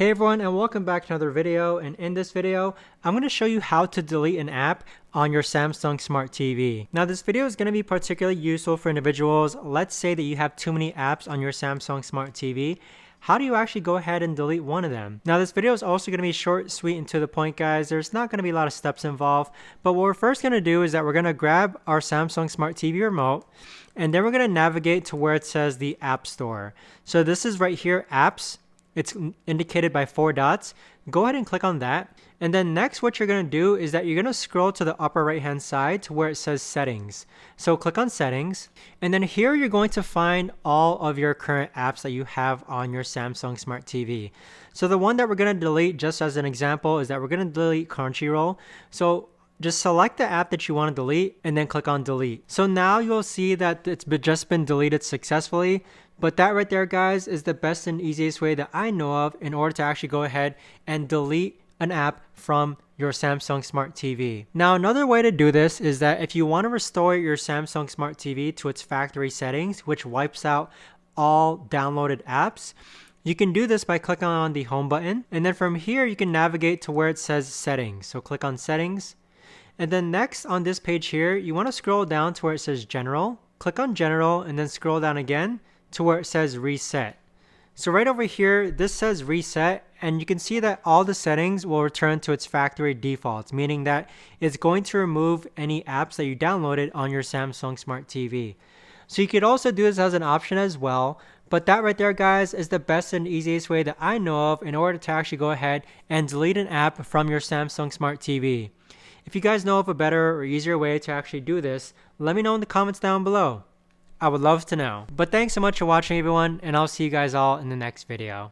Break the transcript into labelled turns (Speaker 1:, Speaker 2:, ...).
Speaker 1: Hey everyone, and welcome back to another video. And in this video, I'm going to show you how to delete an app on your Samsung Smart TV. Now this video is going to be particularly useful for individuals. Let's say that you have too many apps on your Samsung Smart TV. How do you actually go ahead and delete one of them? Now this video is also going to be short, sweet, and to the point, guys. There's not going to be a lot of steps involved, but what we're first going to do is that we're going to grab our Samsung Smart TV remote, and then we're going to navigate to where it says the App Store. So this is right here, Apps. It's indicated by 4 dots. Go ahead and click on that. And then next, what you're going to do is that you're going to scroll to the upper right hand side to where it says Settings. So click on Settings. And then here you're going to find all of your current apps that you have on your Samsung Smart TV. So the one that we're going to delete, just as an example, is that we're going to delete Crunchyroll. So just select the app that you want to delete and then click on Delete. So now you'll see that it's just been deleted successfully. But that right there, guys, is the best and easiest way that I know of in order to actually go ahead and delete an app from your Samsung Smart TV. Now, another way to do this is that if you want to restore your Samsung Smart TV to its factory settings, which wipes out all downloaded apps, you can do this by clicking on the home button. And then from here, you can navigate to where it says Settings. So click on Settings. And then next on this page here, you want to scroll down to where it says General. Click on General and then scroll down again to where it says Reset. So right over here, this says Reset, and you can see that all the settings will return to its factory defaults, meaning that it's going to remove any apps that you downloaded on your Samsung Smart TV. So you could also do this as an option as well, but that right there, guys, is the best and easiest way that I know of in order to actually go ahead and delete an app from your Samsung Smart TV. If you guys know of a better or easier way to actually do this, let me know in the comments down below. I would love to know. But thanks so much for watching, everyone, and I'll see you guys all in the next video.